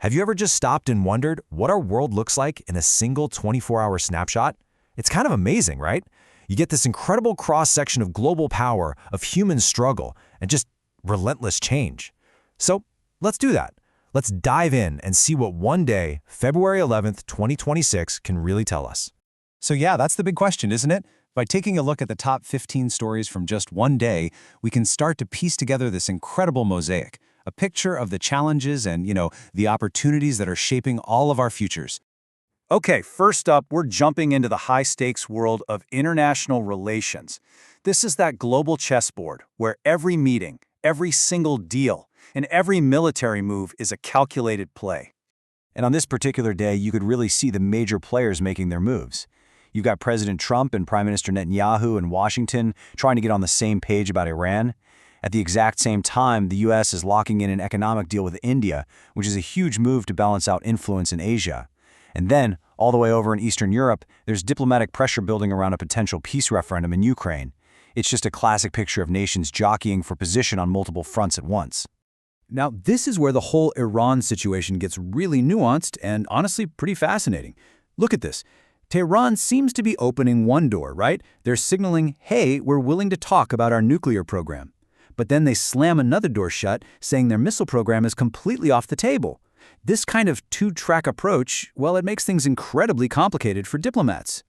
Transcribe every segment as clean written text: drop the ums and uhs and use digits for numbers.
Have you ever just stopped and wondered what our world looks like in a single 24-hour snapshot? It's kind of amazing, right? You get this incredible cross-section of global power, of human struggle, and just relentless change. So let's do that. Let's dive in and see what one day, February 11th, 2026, can really tell us. So yeah, that's the big question, isn't it? By taking a look at the top 15 stories from just one day, we can start to piece together this incredible mosaic, a picture of the challenges and, the opportunities that are shaping all of our futures. Okay, first up, we're jumping into the high-stakes world of international relations. This is that global chessboard where every meeting, every single deal, and every military move is a calculated play. And on this particular day, you could really see the major players making their moves. You've got President Trump and Prime Minister Netanyahu in Washington trying to get on the same page about Iran. At the exact same time, the U.S. is locking in an economic deal with India, which is a huge move to balance out influence in Asia. And then, all the way over in Eastern Europe, there's diplomatic pressure building around a potential peace referendum in Ukraine. It's just a classic picture of nations jockeying for position on multiple fronts at once. Now, this is where the whole Iran situation gets really nuanced and honestly pretty fascinating. Look at this. Tehran seems to be opening one door, right? They're signaling, hey, we're willing to talk about our nuclear program. But then they slam another door shut, saying their missile program is completely off the table. This kind of two-track approach, well, it makes things incredibly complicated for diplomats.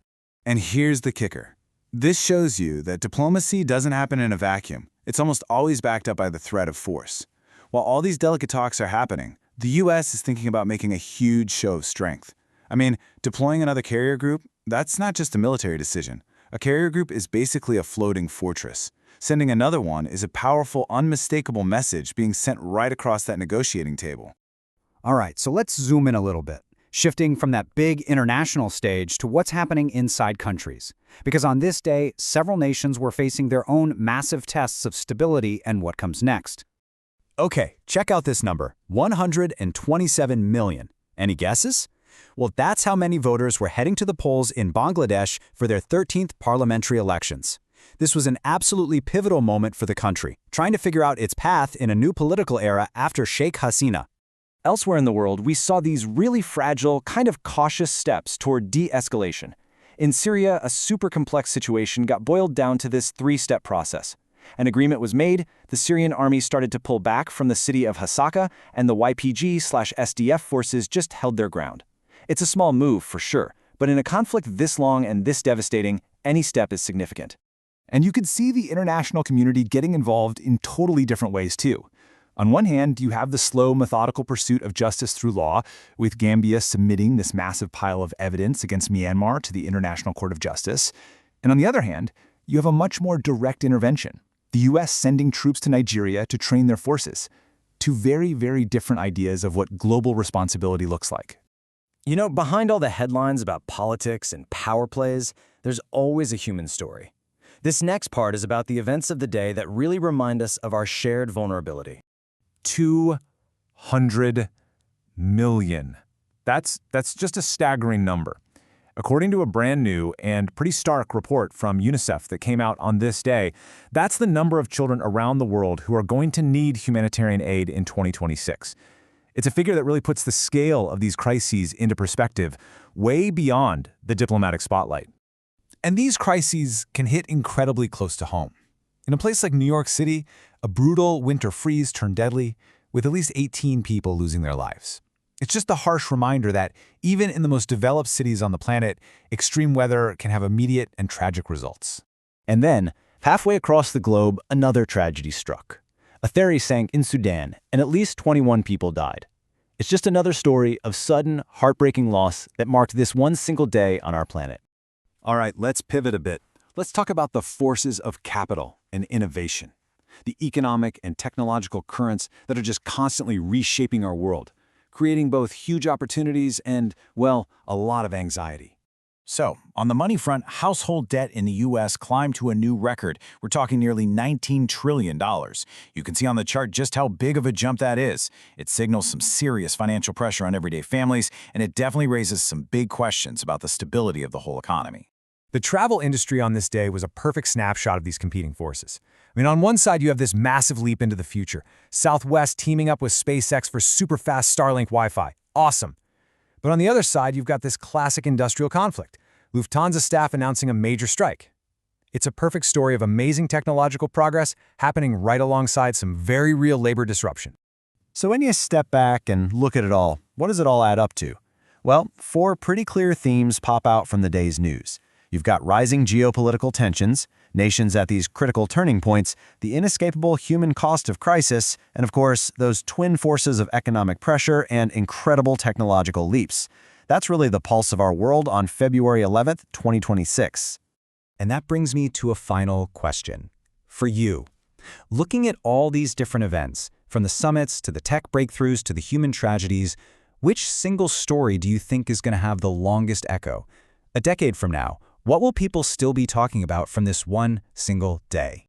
And here's the kicker. This shows you that diplomacy doesn't happen in a vacuum. It's almost always backed up by the threat of force. While all these delicate talks are happening, the U.S. is thinking about making a huge show of strength. I mean, deploying another carrier group, that's not just a military decision. A carrier group is basically a floating fortress. Sending another one is a powerful, unmistakable message being sent right across that negotiating table. All right, so let's zoom in a little bit, shifting from that big international stage to what's happening inside countries. Because on this day, several nations were facing their own massive tests of stability and what comes next. Okay, check out this number, 127 million. Any guesses? Well, that's how many voters were heading to the polls in Bangladesh for their 13th parliamentary elections. This was an absolutely pivotal moment for the country, trying to figure out its path in a new political era after Sheikh Hasina. Elsewhere in the world, we saw these really fragile, kind of cautious steps toward de-escalation. In Syria, a super complex situation got boiled down to this three-step process. An agreement was made, the Syrian army started to pull back from the city of Hasaka, and the YPG/SDF forces just held their ground. It's a small move, for sure, but in a conflict this long and this devastating, any step is significant. And you could see the international community getting involved in totally different ways, too. On one hand, you have the slow, methodical pursuit of justice through law, with Gambia submitting this massive pile of evidence against Myanmar to the International Court of Justice. And on the other hand, you have a much more direct intervention, the U.S. sending troops to Nigeria to train their forces. Two very, very different ideas of what global responsibility looks like. Behind all the headlines about politics and power plays, there's always a human story. This next part is about the events of the day that really remind us of our shared vulnerability. 200 million. That's just a staggering number. According to a brand new and pretty stark report from UNICEF that came out on this day, that's the number of children around the world who are going to need humanitarian aid in 2026. It's a figure that really puts the scale of these crises into perspective, way beyond the diplomatic spotlight. And these crises can hit incredibly close to home. In a place like New York City, a brutal winter freeze turned deadly, with at least 18 people losing their lives. It's just a harsh reminder that even in the most developed cities on the planet, extreme weather can have immediate and tragic results. And then, halfway across the globe, another tragedy struck. A ferry sank in Sudan, and at least 21 people died. It's just another story of sudden, heartbreaking loss that marked this one single day on our planet. All right, let's pivot a bit. Let's talk about the forces of capital and innovation, the economic and technological currents that are just constantly reshaping our world, creating both huge opportunities and, well, a lot of anxiety. So, on the money front, household debt in the U.S. climbed to a new record. We're talking nearly $19 trillion. You can see on the chart just how big of a jump that is. It signals some serious financial pressure on everyday families, and it definitely raises some big questions about the stability of the whole economy. The travel industry on this day was a perfect snapshot of these competing forces. On one side, you have this massive leap into the future. Southwest teaming up with SpaceX for super-fast Starlink Wi-Fi. Awesome. But on the other side, you've got this classic industrial conflict. Lufthansa staff announcing a major strike. It's a perfect story of amazing technological progress happening right alongside some very real labor disruption. So when you step back and look at it all, what does it all add up to? Well, 4 pretty clear themes pop out from the day's news. You've got rising geopolitical tensions, nations at these critical turning points, the inescapable human cost of crisis, and of course, those twin forces of economic pressure and incredible technological leaps. That's really the pulse of our world on February 11th, 2026. And that brings me to a final question. For you, looking at all these different events, from the summits to the tech breakthroughs to the human tragedies, which single story do you think is going to have the longest echo? A decade from now, what will people still be talking about from this one single day?